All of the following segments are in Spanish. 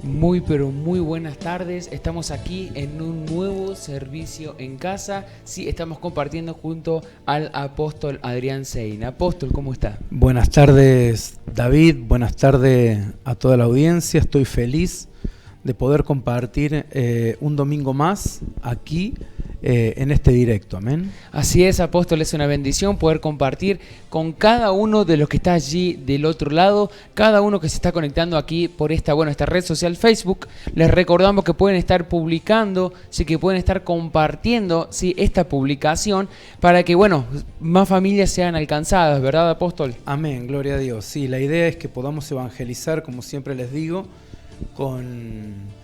Muy pero muy buenas tardes, estamos aquí en un nuevo servicio en casa. Sí, estamos compartiendo junto al apóstol Adrián Sein. Apóstol, ¿cómo está? Buenas tardes, David, buenas tardes a toda la audiencia. Estoy feliz de poder compartir un domingo más aquí en este directo, amén. Así es, apóstol, es una bendición poder compartir con cada uno de los que está allí del otro lado, cada uno que se está conectando aquí por esta red social Facebook. Les recordamos que pueden estar publicando, sí, que pueden estar compartiendo, sí, esta publicación para que, más familias sean alcanzadas, ¿verdad, apóstol? Amén, gloria a Dios. Sí, la idea es que podamos evangelizar, como siempre les digo, con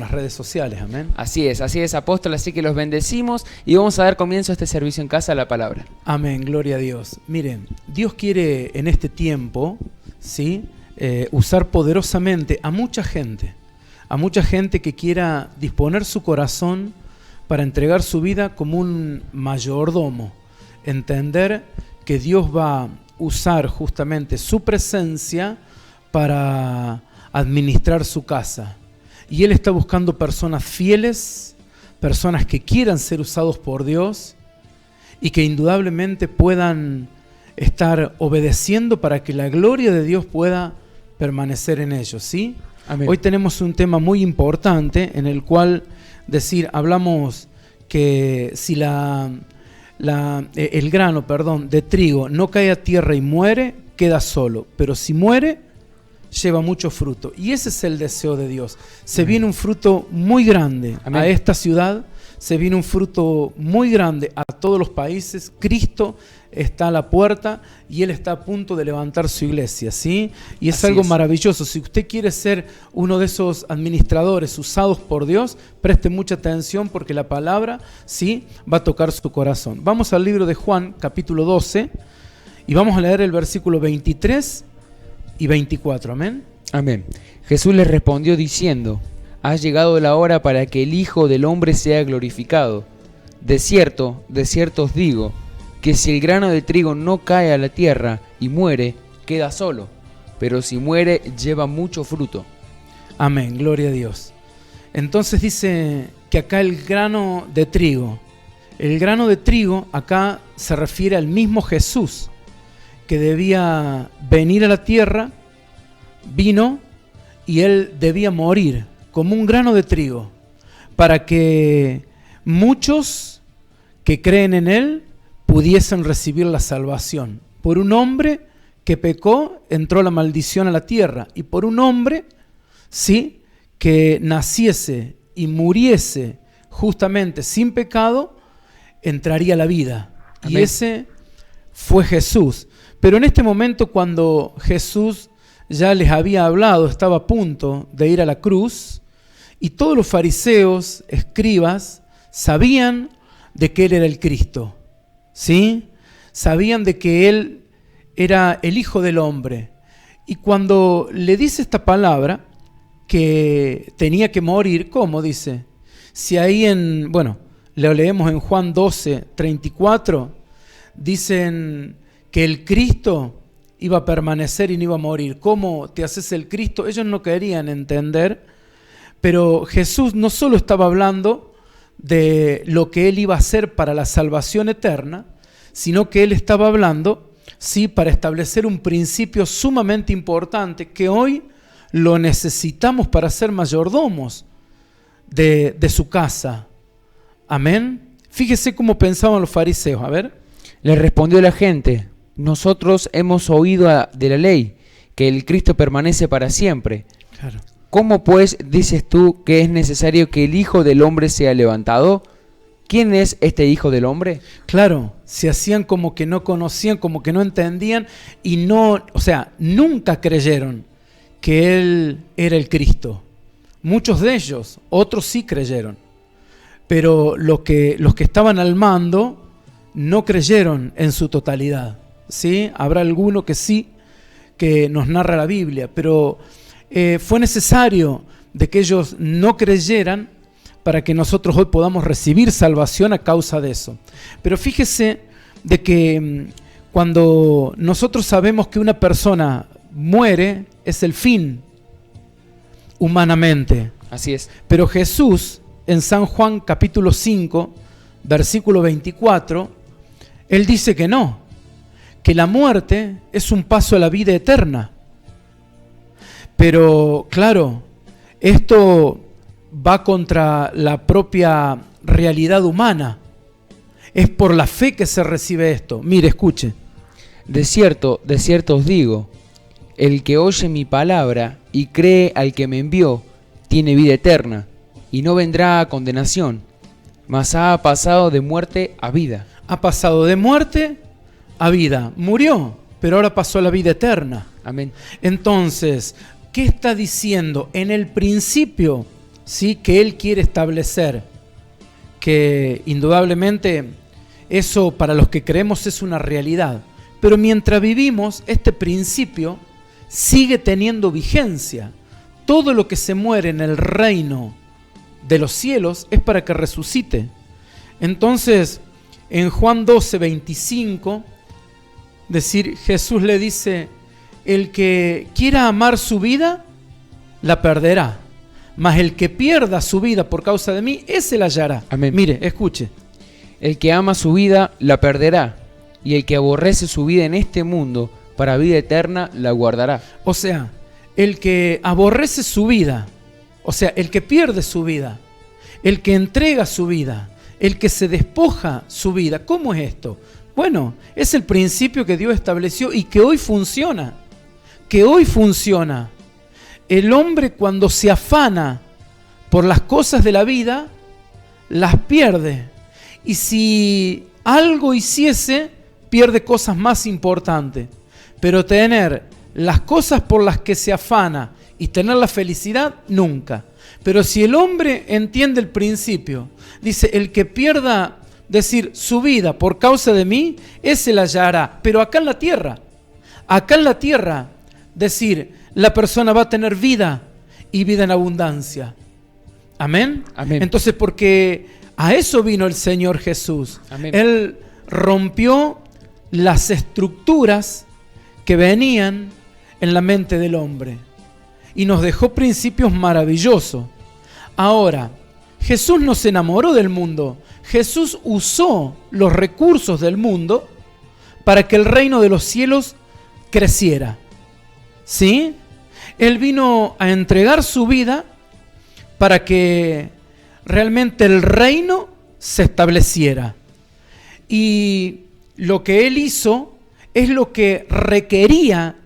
las redes sociales, amén. Así es, apóstol, así que los bendecimos y vamos a dar comienzo a este servicio en casa a la palabra. Amén, gloria a Dios. Miren, Dios quiere en este tiempo, ¿sí? Usar poderosamente a mucha gente que quiera disponer su corazón para entregar su vida como un mayordomo, entender que Dios va a usar justamente su presencia para administrar su casa. Y Él está buscando personas fieles, personas que quieran ser usados por Dios y que indudablemente puedan estar obedeciendo para que la gloria de Dios pueda permanecer en ellos, ¿sí? Amén. Hoy tenemos un tema muy importante en el cual hablamos que si el grano de trigo no cae a tierra y muere, queda solo, pero si muere, lleva mucho fruto. Y ese es el deseo de Dios. Se viene un fruto muy grande. Amén. A esta ciudad, se viene un fruto muy grande a todos los países. Cristo está a la puerta y Él está a punto de levantar su iglesia, ¿sí? Y es algo maravilloso. Si usted quiere ser uno de esos administradores usados por Dios, preste mucha atención porque la palabra, ¿sí?, va a tocar su corazón. Vamos al libro de Juan, capítulo 12, y vamos a leer el versículo 23 y 24, amén. Amén. Jesús les respondió diciendo: ha llegado la hora para que el Hijo del Hombre sea glorificado. De cierto os digo, que si el grano de trigo no cae a la tierra y muere, queda solo, pero si muere, lleva mucho fruto. Amén, gloria a Dios. Entonces dice que acá el grano de trigo acá se refiere al mismo Jesús, que debía venir a la tierra, vino y Él debía morir como un grano de trigo para que muchos que creen en Él pudiesen recibir la salvación. Por un hombre que pecó entró la maldición a la tierra, y por un hombre, sí, que naciese y muriese justamente sin pecado, entraría la vida. Amén. Y ese fue Jesús. Pero en este momento, cuando Jesús ya les había hablado, estaba a punto de ir a la cruz, y todos los fariseos, escribas, sabían de que Él era el Cristo, ¿sí? Sabían de que Él era el Hijo del Hombre. Y cuando le dice esta palabra, que tenía que morir, ¿cómo dice? Si ahí lo leemos en Juan 12, 34, dicen que el Cristo iba a permanecer y no iba a morir. ¿Cómo te haces el Cristo? Ellos no querían entender, pero Jesús no solo estaba hablando de lo que Él iba a hacer para la salvación eterna, sino que Él estaba hablando, sí, para establecer un principio sumamente importante que hoy lo necesitamos para ser mayordomos de su casa. Amén. Fíjese cómo pensaban los fariseos. A ver. Le respondió la gente: nosotros hemos oído de la ley que el Cristo permanece para siempre. Claro. ¿Cómo pues dices tú que es necesario que el Hijo del Hombre sea levantado? ¿Quién es este Hijo del Hombre? Claro, se hacían como que no conocían, como que no entendían y nunca creyeron que Él era el Cristo. Muchos de ellos, otros sí creyeron, pero los que estaban al mando no creyeron en su totalidad, ¿sí? Habrá alguno que sí, que nos narra la Biblia, pero fue necesario de que ellos no creyeran para que nosotros hoy podamos recibir salvación a causa de eso. Pero fíjese de que cuando nosotros sabemos que una persona muere, es el fin. humanamente. Así es. Pero Jesús, en San Juan capítulo 5, versículo 24, Él dice que no, que la muerte es un paso a la vida eterna. Pero claro, esto va contra la propia realidad humana. Es por la fe que se recibe esto. Mire, escuche. De cierto os digo, el que oye mi palabra y cree al que me envió, tiene vida eterna, y no vendrá a condenación, mas ha pasado de muerte a vida. Ha pasado de muerte a vida. Murió, pero ahora pasó a la vida eterna. Amén. Entonces, ¿qué está diciendo? En el principio, ¿sí?, que Él quiere establecer, que indudablemente eso para los que creemos es una realidad. Pero mientras vivimos, este principio sigue teniendo vigencia. Todo lo que se muere en el reino de los cielos es para que resucite. Entonces, en Juan 12, 25, Jesús le dice, el que quiera amar su vida, la perderá. Mas el que pierda su vida por causa de mí, ese la hallará. Amén. Mire, escuche. El que ama su vida, la perderá. Y el que aborrece su vida en este mundo, para vida eterna, la guardará. O sea, el que aborrece su vida, o sea, el que pierde su vida, el que entrega su vida, el que se despoja su vida. ¿Cómo es esto? Bueno, es el principio que Dios estableció y que hoy funciona. Que hoy funciona. El hombre, cuando se afana por las cosas de la vida, las pierde. Y si algo hiciese, pierde cosas más importantes. Pero tener las cosas por las que se afana y tener la felicidad, nunca. Pero si el hombre entiende el principio, dice, el que pierda, su vida por causa de mí, ese la hallará. Pero acá en la tierra, la persona va a tener vida y vida en abundancia. Amén. Amén. Entonces, porque a eso vino el Señor Jesús. Amén. Él rompió las estructuras que venían en la mente del hombre y nos dejó principios maravillosos. Ahora, Jesús no se enamoró del mundo. Jesús usó los recursos del mundo para que el reino de los cielos creciera. ¿Sí? Él vino a entregar su vida para que realmente el reino se estableciera. Y lo que Él hizo es lo que requería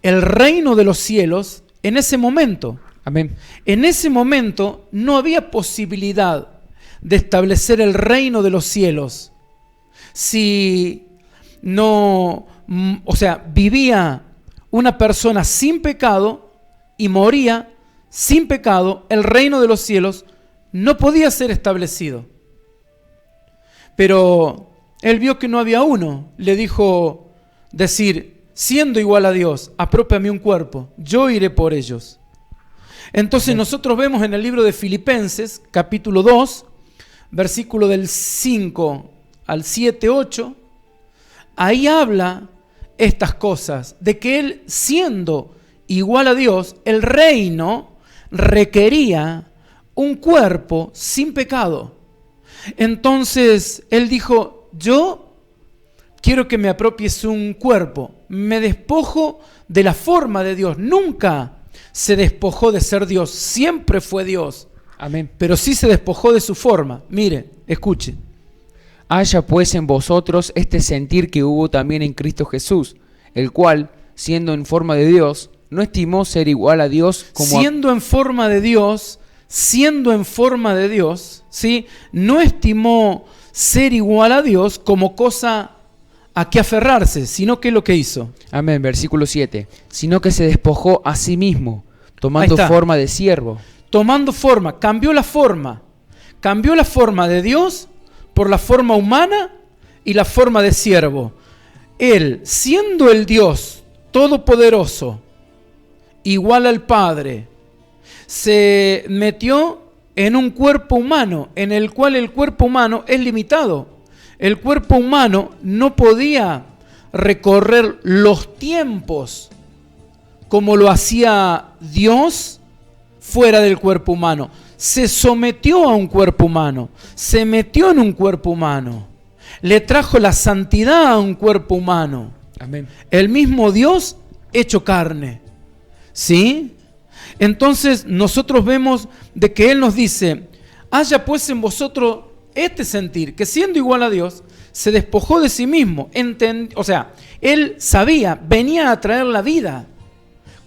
el reino de los cielos en ese momento. Amén. En ese momento no había posibilidad de establecer el reino de los cielos si no, vivía una persona sin pecado y moría sin pecado, el reino de los cielos no podía ser establecido. Pero Él vio que no había uno, le dijo, siendo igual a Dios, aprópiame un cuerpo, yo iré por ellos. Entonces nosotros vemos en el libro de Filipenses, capítulo 2, versículo del 5 al 7, 8, ahí habla estas cosas, de que Él, siendo igual a Dios, el reino requería un cuerpo sin pecado. Entonces Él dijo, yo quiero que me apropies un cuerpo, me despojo de la forma de Dios. Nunca se despojó de ser Dios, siempre fue Dios. Amén. Pero sí se despojó de su forma. Mire, escuche. Haya pues en vosotros este sentir que hubo también en Cristo Jesús, el cual, siendo en forma de Dios, no estimó ser igual a Dios como siendo en forma de Dios, ¿sí? No estimó ser igual a Dios como cosa a que aferrarse, sino que lo que hizo. Amén, versículo 7. Sino que se despojó a sí mismo, tomando forma de siervo. Tomando forma, cambió la forma de Dios por la forma humana y la forma de siervo. Él, siendo el Dios todopoderoso, igual al Padre, se metió en un cuerpo humano, en el cual el cuerpo humano es limitado. El cuerpo humano no podía recorrer los tiempos como lo hacía Dios fuera del cuerpo humano. Se sometió a un cuerpo humano, se metió en un cuerpo humano, le trajo la santidad a un cuerpo humano. Amén. El mismo Dios hecho carne. ¿Sí? Entonces nosotros vemos de que Él nos dice, haya pues en vosotros este sentir, que siendo igual a Dios, se despojó de sí mismo. O sea, Él sabía, venía a traer la vida,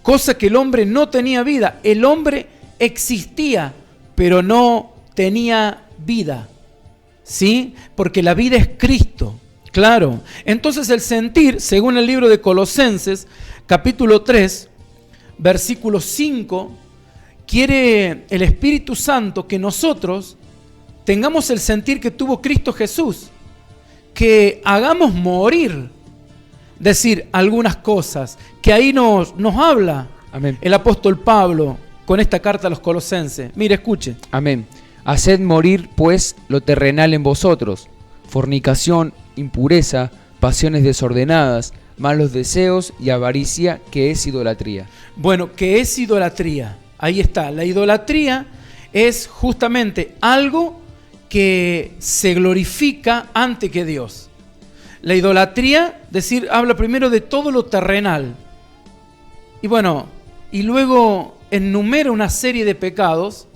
cosa que el hombre no tenía vida. El hombre existía, pero no tenía vida. ¿Sí? Porque la vida es Cristo. Claro. Entonces el sentir, según el libro de Colosenses, capítulo 3, versículo 5, quiere el Espíritu Santo que nosotros tengamos el sentir que tuvo Cristo Jesús, que hagamos morir, decir algunas cosas, que ahí nos habla. Amén. El apóstol Pablo con esta carta a los Colosenses. Mire, escuche. Amén. Haced morir pues lo terrenal en vosotros, fornicación, impureza, pasiones desordenadas, malos deseos y avaricia, que es idolatría. Bueno, que es idolatría. Ahí está. La idolatría es justamente algo que se glorifica ante que Dios. La idolatría, habla primero de todo lo terrenal. Y bueno, y luego enumera una serie de pecados.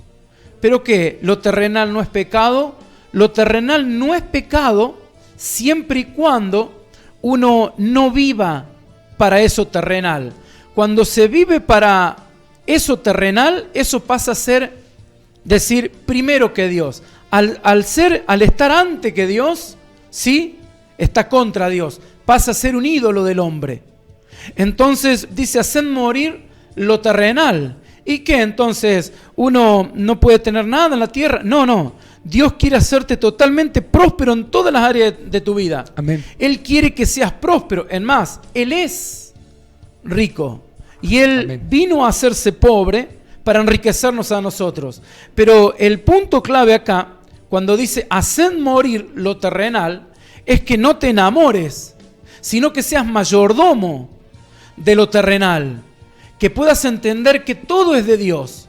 ¿Pero qué? ¿Lo terrenal no es pecado? Lo terrenal no es pecado siempre y cuando uno no viva para eso terrenal. Cuando se vive para eso terrenal, eso pasa a ser, primero que Dios. Al estar ante que Dios, ¿sí? Está contra Dios. Pasa a ser un ídolo del hombre. Entonces dice, haced morir lo terrenal. ¿Y qué? Entonces, ¿uno no puede tener nada en la tierra? No. Dios quiere hacerte totalmente próspero en todas las áreas de tu vida. Amén. Él quiere que seas próspero. En más, Él es rico. Y Él Amén. Vino a hacerse pobre para enriquecernos a nosotros. Pero el punto clave acá, cuando dice, haced morir lo terrenal, es que no te enamores, sino que seas mayordomo de lo terrenal. Que puedas entender que todo es de Dios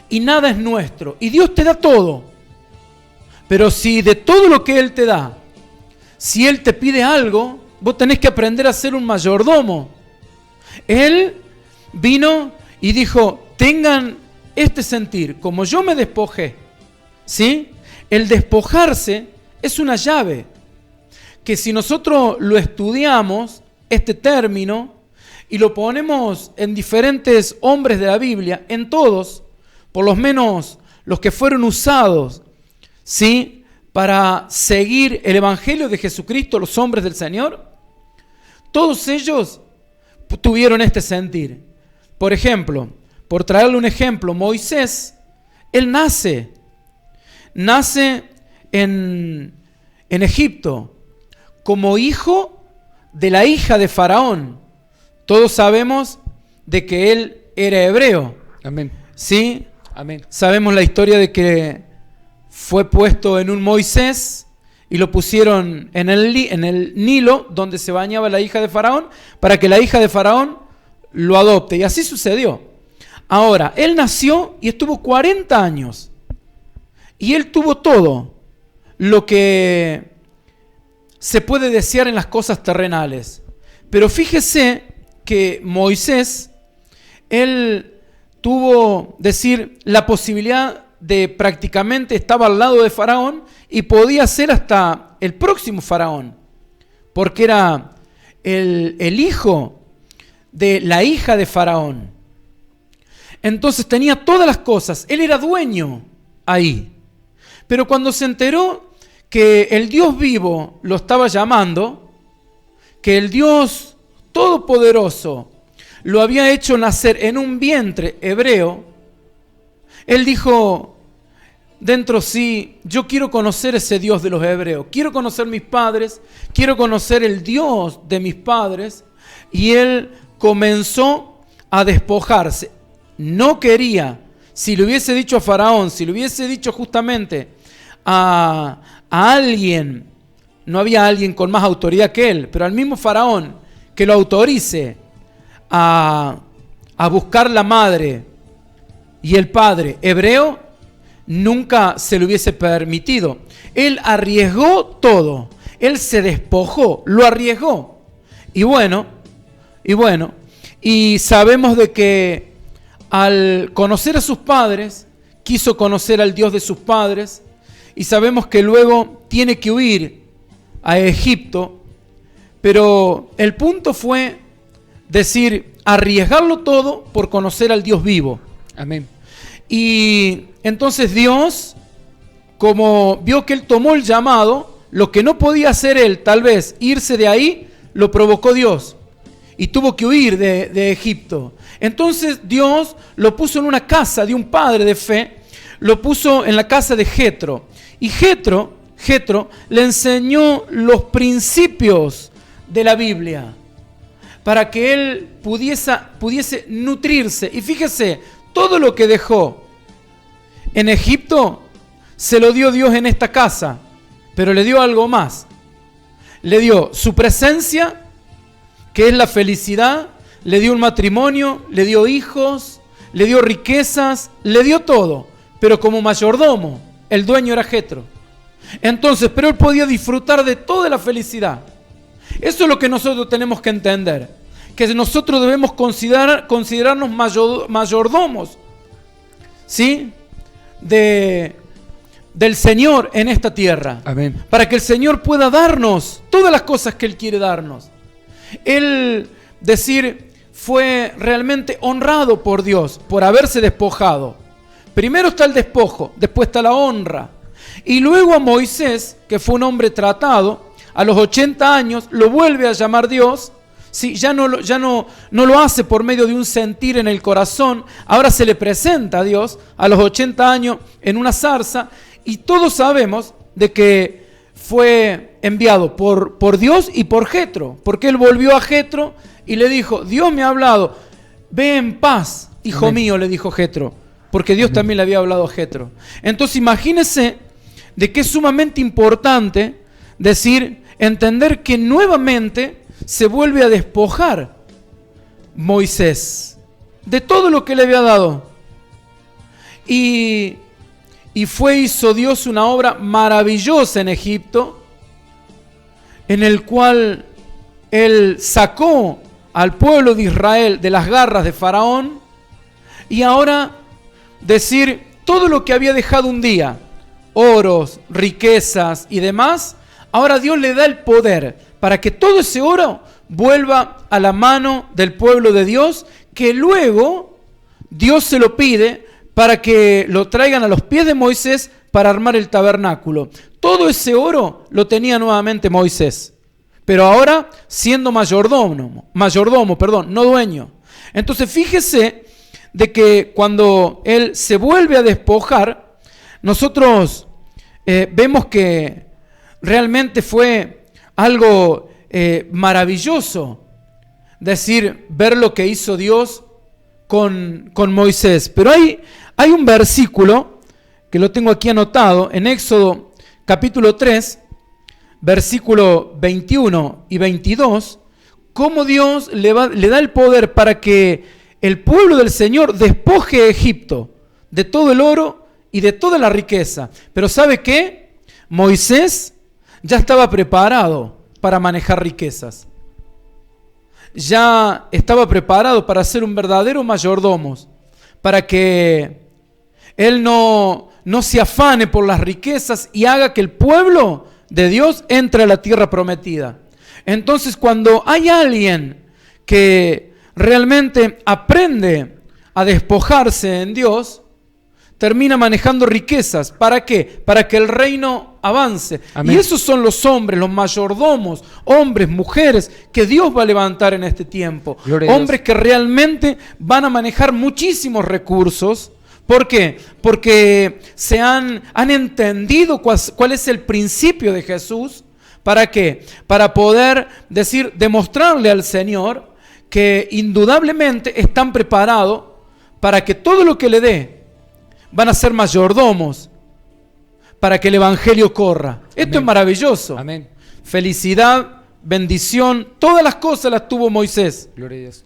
y nada es nuestro. Y Dios te da todo. Pero si de todo lo que Él te da, si Él te pide algo, vos tenés que aprender a ser un mayordomo. Él vino y dijo, tengan este sentir, como yo me despojé. ¿Sí? El despojarse es una llave que si nosotros lo estudiamos, este término, y lo ponemos en diferentes hombres de la Biblia, en todos, por lo menos los que fueron usados, ¿sí?, para seguir el Evangelio de Jesucristo, los hombres del Señor, todos ellos tuvieron este sentir. Por ejemplo, por traerle un ejemplo, Moisés, él nace en Egipto como hijo de la hija de Faraón. Todos sabemos de que él era hebreo. Amén. ¿Sí? Amén. Sabemos la historia de que fue puesto en un Moisés y lo pusieron en el Nilo, donde se bañaba la hija de Faraón, para que la hija de Faraón lo adopte. Y así sucedió. Ahora, él nació y estuvo 40 años. Y él tuvo todo lo que se puede desear en las cosas terrenales. Pero fíjese que Moisés, él tuvo, la posibilidad de prácticamente estaba al lado de Faraón y podía ser hasta el próximo Faraón, porque era el hijo de la hija de Faraón. Entonces tenía todas las cosas, él era dueño ahí. Pero cuando se enteró que el Dios vivo lo estaba llamando, que el Dios Todopoderoso lo había hecho nacer en un vientre hebreo, él dijo dentro sí, yo quiero conocer ese Dios de los hebreos, quiero conocer mis padres, quiero conocer el Dios de mis padres, y él comenzó a despojarse. No quería, si le hubiese dicho a Faraón, si le hubiese dicho justamente a alguien, no había alguien con más autoridad que él, pero al mismo Faraón, que lo autorice a buscar la madre y el padre hebreo, nunca se le hubiese permitido. Él arriesgó todo. Él se despojó, lo arriesgó. Y sabemos de que al conocer a sus padres, quiso conocer al Dios de sus padres, y sabemos que luego tiene que huir a Egipto, pero el punto fue decir, arriesgarlo todo por conocer al Dios vivo. Amén. Y entonces Dios, como vio que él tomó el llamado, lo que no podía hacer él, tal vez irse de ahí, lo provocó Dios. Y tuvo que huir de Egipto. Entonces Dios lo puso en una casa de un padre de fe, lo puso en la casa de Jetro. Y Jetro le enseñó los principios de la Biblia para que él pudiese nutrirse. Y fíjese, todo lo que dejó en Egipto se lo dio Dios en esta casa, pero le dio algo más. Le dio su presencia, que es la felicidad, le dio un matrimonio, le dio hijos, le dio riquezas, le dio todo, pero como mayordomo, el dueño era Jetro. Entonces, pero él podía disfrutar de toda la felicidad. Eso es lo que nosotros tenemos que entender, que nosotros debemos considerarnos mayordomos, ¿sí?, del Señor en esta tierra. Amén. Para que el Señor pueda darnos todas las cosas que Él quiere darnos. Él, fue realmente honrado por Dios por haberse despojado. Primero está el despojo, después está la honra. Y luego a Moisés, que fue un hombre tratado, a los 80 años lo vuelve a llamar Dios. Sí, ya no lo hace por medio de un sentir en el corazón. Ahora se le presenta a Dios a los 80 años en una zarza. Y todos sabemos de que fue enviado por Dios y por Jetro, porque él volvió a Jetro y le dijo, Dios me ha hablado, ve en paz, hijo Amén. mío, le dijo Jetro, porque Dios también le había hablado a Jetro. Entonces imagínense de que es sumamente importante entender que nuevamente se vuelve a despojar Moisés de todo lo que le había dado. Y hizo Dios una obra maravillosa en Egipto, en el cual Él sacó al pueblo de Israel de las garras de Faraón, y ahora todo lo que había dejado un día, oros, riquezas y demás, ahora Dios le da el poder para que todo ese oro vuelva a la mano del pueblo de Dios, que luego Dios se lo pide para que lo traigan a los pies de Moisés para armar el tabernáculo. Todo ese oro lo tenía nuevamente Moisés, pero ahora siendo mayordomo, no dueño. Entonces fíjese de que cuando él se vuelve a despojar, nosotros vemos que realmente fue algo maravilloso, ver lo que hizo Dios con Moisés. Pero hay un versículo que lo tengo aquí anotado en Éxodo capítulo 3, versículo 21 y 22, cómo Dios le da el poder para que el pueblo del Señor despoje a Egipto de todo el oro y de toda la riqueza. Pero ¿sabe qué? Moisés ya estaba preparado para manejar riquezas. Ya estaba preparado para ser un verdadero mayordomo, para que él no se afane por las riquezas y haga que el pueblo de Dios entre a la tierra prometida. Entonces, cuando hay alguien que realmente aprende a despojarse en Dios, termina manejando riquezas. ¿Para qué? Para que el reino avance. Amén. Y esos son los hombres, los mayordomos, hombres, mujeres, que Dios va a levantar en este tiempo. Hombres que realmente van a manejar muchísimos recursos. ¿Por qué? Porque han entendido cuál es el principio de Jesús. ¿Para qué? Para poder demostrarle al Señor que indudablemente están preparados para que todo lo que le dé van a ser mayordomos para que el evangelio corra. Amén. Esto es maravilloso. Amén. Felicidad, bendición, todas las cosas las tuvo Moisés. Gloria a Dios.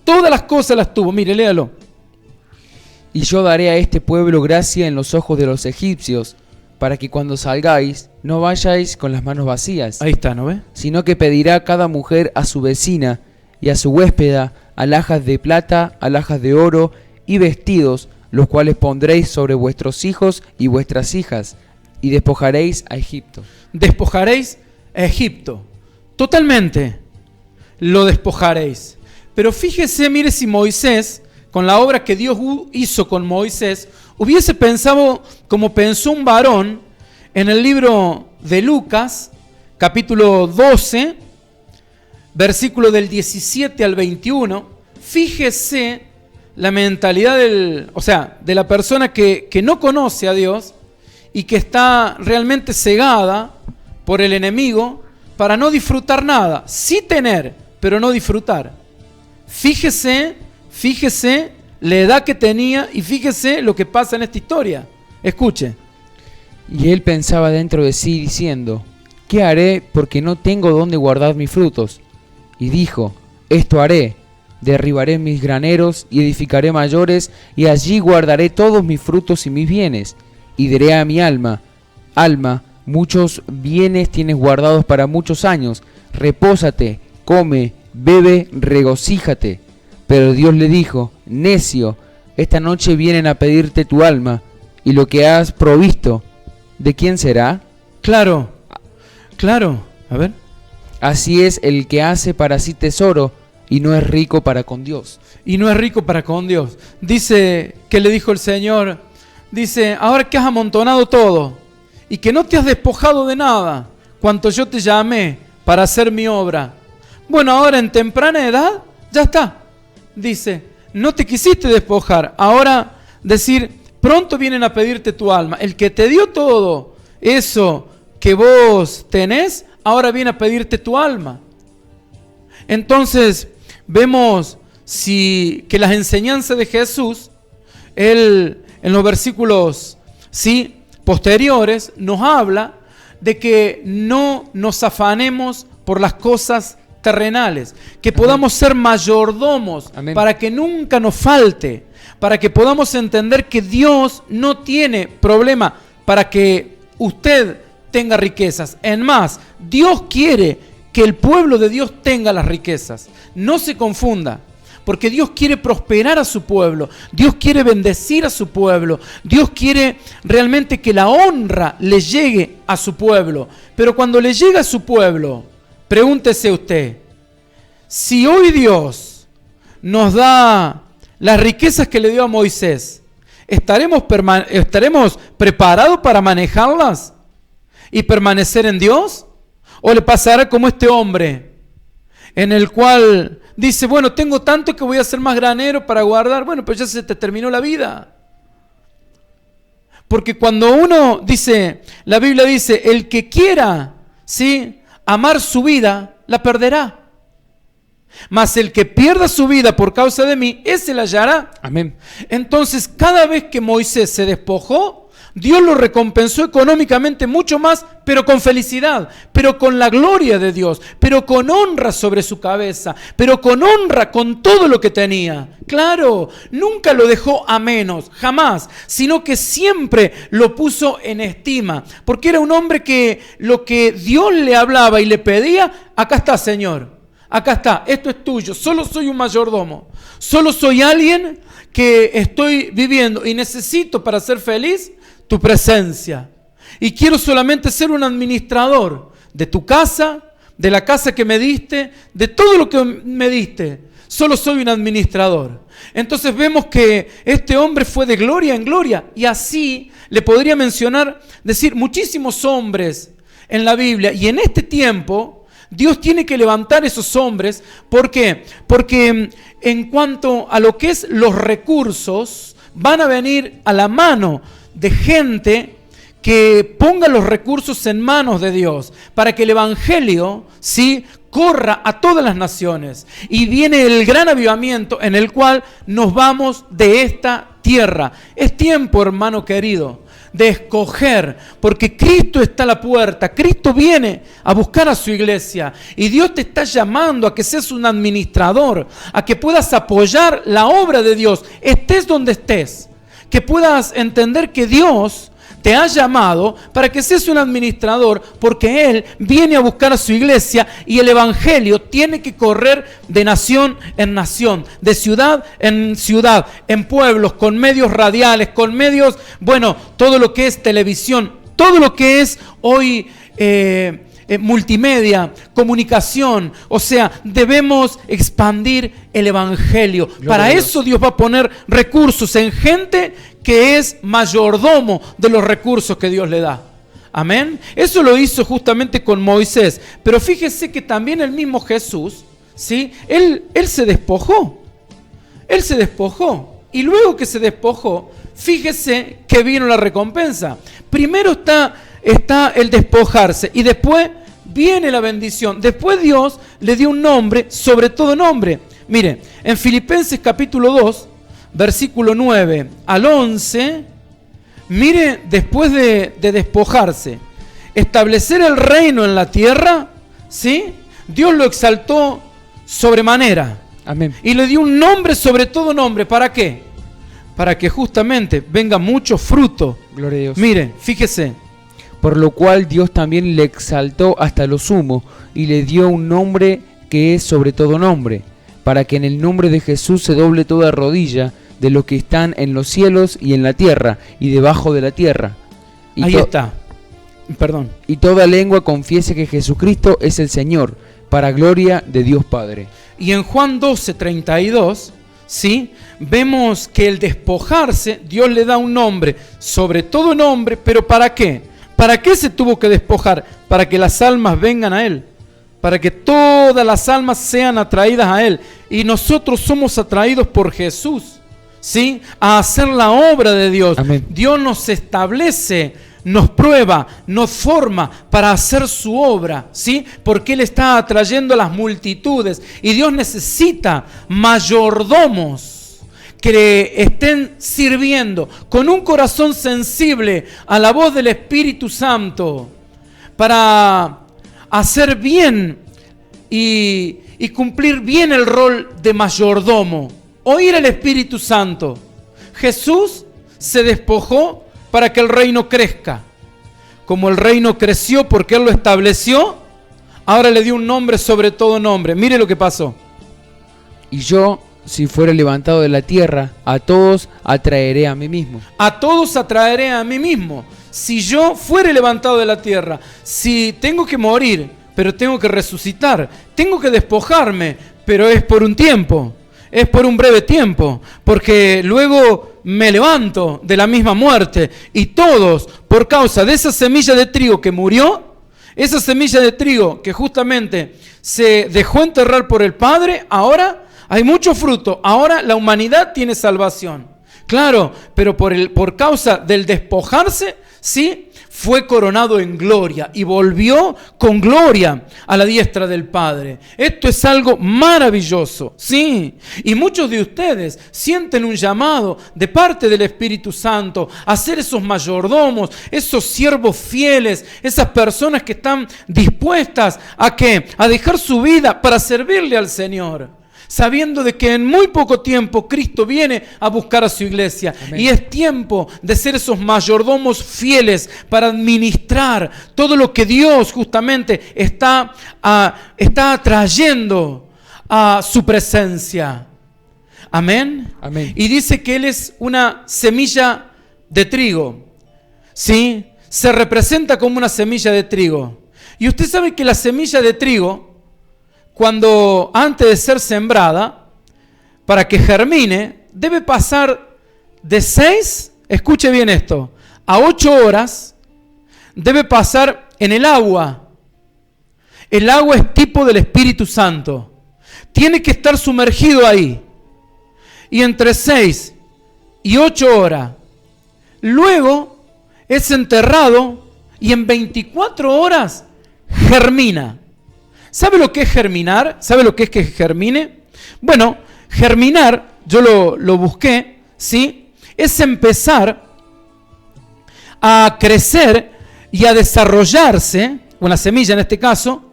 Todas las cosas las tuvo. Mire, léalo. Y yo daré a este pueblo gracia en los ojos de los egipcios, para que cuando salgáis no vayáis con las manos vacías. Ahí está, ¿no ve? Sino que pedirá cada mujer a su vecina y a su huéspeda alhajas de plata, alhajas de oro y vestidos, los cuales pondréis sobre vuestros hijos y vuestras hijas, y despojaréis a Egipto. Despojaréis a Egipto. Totalmente lo despojaréis. Pero fíjese, mire, si Moisés, con la obra que Dios hizo con Moisés, hubiese pensado como pensó un varón en el libro de Lucas, capítulo 12, versículo del 17 al 21, fíjese la mentalidad de la persona que no conoce a Dios y que está realmente cegada por el enemigo para no disfrutar nada, sí tener, pero no disfrutar. Fíjese la edad que tenía y fíjese lo que pasa en esta historia. Escuche. Y él pensaba dentro de sí diciendo: ¿qué haré porque no tengo dónde guardar mis frutos? Y dijo: esto haré, derribaré mis graneros y edificaré mayores, y allí guardaré todos mis frutos y mis bienes. Y diré a mi alma: alma, muchos bienes tienes guardados para muchos años, repósate, come, bebe, regocíjate. Pero Dios le dijo: necio, esta noche vienen a pedirte tu alma, y lo que has provisto, ¿de quién será? Claro, a ver. Así es el que hace para sí tesoro, y no es rico para con Dios. Y no es rico para con Dios. Dice que le dijo el Señor, dice: ahora que has amontonado todo, y que no te has despojado de nada, cuanto yo te llamé para hacer mi obra. Bueno, ahora en temprana edad, ya está. Dice, no te quisiste despojar, ahora decir, pronto vienen a pedirte tu alma. El que te dio todo eso que vos tenés, ahora viene a pedirte tu alma. Entonces, vemos que las enseñanzas de Jesús, él en los versículos posteriores, nos habla de que no nos afanemos por las cosas terrenales, que podamos ser mayordomos. Amén. Para que nunca nos falte, para que podamos entender que Dios no tiene problema para que usted tenga riquezas. En más, Dios quiere que el pueblo de Dios tenga las riquezas. No se confunda, porque Dios quiere prosperar a su pueblo, Dios quiere bendecir a su pueblo, Dios quiere realmente que la honra le llegue a su pueblo. Pero cuando le llega a su pueblo, pregúntese usted, si hoy Dios nos da las riquezas que le dio a Moisés, ¿estaremos preparados para manejarlas y permanecer en Dios? ¿O le pasará como este hombre, en el cual dice, bueno, tengo tanto que voy a hacer más granero para guardar? Bueno, pues ya se te terminó la vida. Porque cuando uno dice, la Biblia dice, el que quiera, amar su vida, la perderá. Mas el que pierda su vida por causa de mí, ese la hallará. Amén. Entonces, cada vez que Moisés se despojó, Dios lo recompensó económicamente mucho más, pero con felicidad, pero con la gloria de Dios, pero con honra sobre su cabeza, pero con honra con todo lo que tenía. Claro, nunca lo dejó a menos, jamás, sino que siempre lo puso en estima, porque era un hombre que lo que Dios le hablaba y le pedía, acá está, Señor, acá está, esto es tuyo, solo soy un mayordomo, solo soy alguien que estoy viviendo y necesito para ser feliz tu presencia. Y quiero solamente ser un administrador de tu casa, de la casa que me diste, de todo lo que me diste. Solo soy un administrador. Entonces vemos que este hombre fue de gloria en gloria. Y así le podría decir muchísimos hombres en la Biblia. Y en este tiempo Dios tiene que levantar esos hombres. ¿Por qué? Porque en cuanto a lo que es los recursos, van a venir a la mano de gente que ponga los recursos en manos de Dios para que el evangelio corra a todas las naciones. Y viene el gran avivamiento en el cual nos vamos de esta tierra. Es tiempo, hermano querido, de escoger, porque Cristo está a la puerta. Cristo viene a buscar a su iglesia y Dios te está llamando a que seas un administrador, a que puedas apoyar la obra de Dios, estés donde estés. que puedas entender que Dios te ha llamado para que seas un administrador, porque Él viene a buscar a su iglesia y el evangelio tiene que correr de nación en nación, de ciudad en ciudad, en pueblos, con medios radiales, con medios, bueno, todo lo que es televisión, todo lo que es hoy multimedia, comunicación. O sea, debemos expandir el evangelio. Para eso Dios va a poner recursos en gente que es mayordomo de los recursos que Dios le da. Amén. Eso lo hizo justamente con Moisés. Pero fíjese que también el mismo Jesús, ¿sí? Él se despojó. Él se despojó. Y luego que se despojó, fíjese que vino la recompensa. Primero está el despojarse y después viene la bendición. Después Dios le dio un nombre sobre todo nombre. Mire, en Filipenses capítulo 2, versículo 9 al 11, mire, después de despojarse, establecer el reino en la tierra, ¿sí? Dios lo exaltó sobremanera. Amén. Y le dio un nombre sobre todo nombre. ¿Para qué? Para que justamente venga mucho fruto. Gloria a Dios. Mire, fíjese. Por lo cual Dios también le exaltó hasta lo sumo y le dio un nombre que es sobre todo nombre, para que en el nombre de Jesús se doble toda rodilla de los que están en los cielos y en la tierra y debajo de la tierra. Y ahí está. Perdón. Y toda lengua confiese que Jesucristo es el Señor, para gloria de Dios Padre. Y en Juan 12:32, ¿sí? Vemos que el despojarse, Dios le da un nombre, sobre todo nombre, pero ¿para qué? ¿Para qué se tuvo que despojar? Para que las almas vengan a Él. Para que todas las almas sean atraídas a Él. Y nosotros somos atraídos por Jesús, ¿sí? A hacer la obra de Dios. Amén. Dios nos establece, nos prueba, nos forma para hacer su obra, ¿sí? Porque Él está atrayendo a las multitudes. Y Dios necesita mayordomos que estén sirviendo con un corazón sensible a la voz del Espíritu Santo para hacer bien y cumplir bien el rol de mayordomo. Oír al Espíritu Santo. Jesús se despojó para que el reino crezca. Como el reino creció porque Él lo estableció, ahora le dio un nombre sobre todo nombre. Mire lo que pasó. Y yo, si fuera levantado de la tierra, a todos atraeré a mí mismo. A todos atraeré a mí mismo. Si yo fuere levantado de la tierra, si tengo que morir, pero tengo que resucitar, tengo que despojarme, pero es por un tiempo, es por un breve tiempo, porque luego me levanto de la misma muerte. Y todos, por causa de esa semilla de trigo que murió, esa semilla de trigo que justamente se dejó enterrar por el Padre, ahora hay mucho fruto. Ahora la humanidad tiene salvación. Claro, pero por causa del despojarse, sí, fue coronado en gloria y volvió con gloria a la diestra del Padre. Esto es algo maravilloso, sí. Y muchos de ustedes sienten un llamado de parte del Espíritu Santo a ser esos mayordomos, esos siervos fieles, esas personas que están dispuestas a ¿qué? A dejar su vida para servirle al Señor, sabiendo de que en muy poco tiempo Cristo viene a buscar a su iglesia. Amén. Y es tiempo de ser esos mayordomos fieles para administrar todo lo que Dios justamente está atrayendo a su presencia. Amén. Amén. Y dice que Él es una semilla de trigo, ¿sí? Se representa como una semilla de trigo. Y usted sabe que la semilla de trigo, cuando antes de ser sembrada, para que germine, debe pasar de 6, escuche bien esto, a 8 horas, debe pasar en el agua. El agua es tipo del Espíritu Santo. Tiene que estar sumergido ahí. Y entre 6 y 8 horas. Luego es enterrado y en 24 horas germina. ¿Sabe lo que es germinar? ¿Sabe lo que es que germine? Bueno, germinar, yo lo busqué, ¿sí? Es empezar a crecer y a desarrollarse, una semilla en este caso,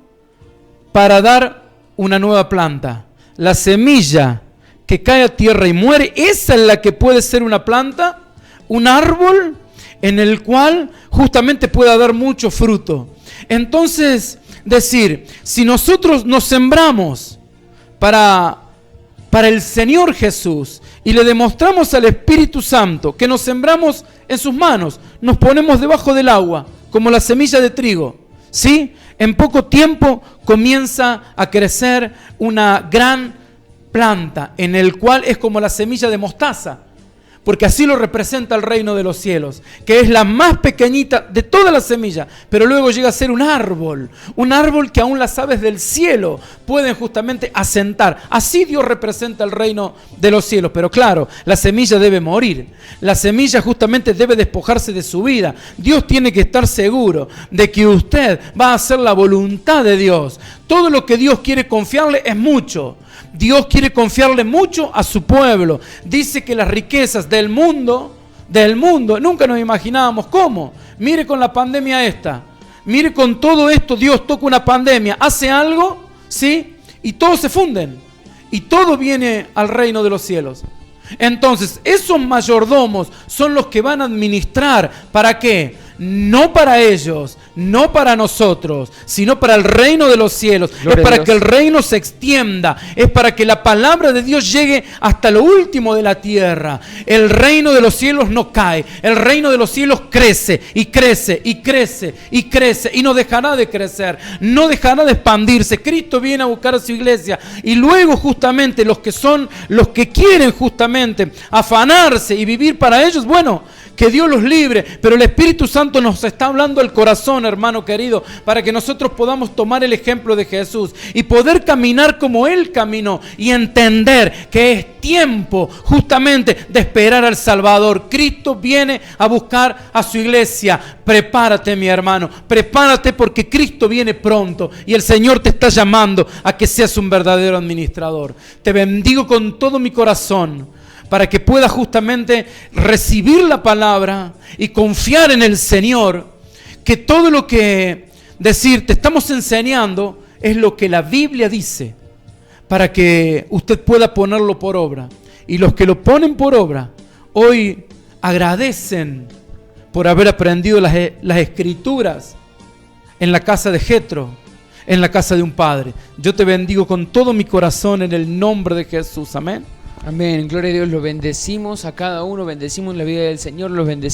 para dar una nueva planta. La semilla que cae a tierra y muere, esa es la que puede ser una planta un árbol en el cual justamente pueda dar mucho fruto. Entonces, decir, si nosotros nos sembramos para el Señor Jesús y le demostramos al Espíritu Santo que nos sembramos en sus manos, nos ponemos debajo del agua, como la semilla de trigo, ¿sí? En poco tiempo comienza a crecer una gran planta, en el cual es como la semilla de mostaza, porque así lo representa el reino de los cielos, que es la más pequeñita de todas las semillas, pero luego llega a ser un árbol que aún las aves del cielo pueden justamente asentar. Así Dios representa el reino de los cielos, pero claro, la semilla debe morir, la semilla justamente debe despojarse de su vida. Dios tiene que estar seguro de que usted va a hacer la voluntad de Dios. Todo lo que Dios quiere confiarle es mucho. Dios quiere confiarle mucho a su pueblo. Dice que las riquezas del mundo, nunca nos imaginábamos cómo. Mire con la pandemia esta. Mire con todo esto, Dios toca una pandemia, hace algo, ¿sí? Y todos se funden. Y todo viene al reino de los cielos. Entonces, esos mayordomos son los que van a administrar. ¿Para qué? No para ellos, no para nosotros, sino para el reino de los cielos. Gloria es para a Dios. que el reino se extienda, es para que la palabra de Dios llegue hasta lo último de la tierra. El reino de los cielos no cae, el reino de los cielos crece y crece y crece y crece y no dejará de crecer, no dejará de expandirse. Cristo viene a buscar a su iglesia y luego justamente los que quieren justamente afanarse y vivir para ellos, bueno, que Dios los libre, pero el Espíritu Santo nos está hablando al corazón, hermano querido, para que nosotros podamos tomar el ejemplo de Jesús y poder caminar como Él caminó y entender que es tiempo justamente de esperar al Salvador. Cristo viene a buscar a su iglesia. Prepárate, mi hermano, prepárate porque Cristo viene pronto y el Señor te está llamando a que seas un verdadero administrador. Te bendigo con todo mi corazón, para que puedas justamente recibir la palabra y confiar en el Señor, que todo lo que te estamos enseñando es lo que la Biblia dice, para que usted pueda ponerlo por obra. Y los que lo ponen por obra, hoy agradecen por haber aprendido las Escrituras en la casa de Jetro, en la casa de un padre. Yo te bendigo con todo mi corazón en el nombre de Jesús. Amén. Amén, gloria a Dios, los bendecimos a cada uno, bendecimos la vida del Señor, los bendecimos.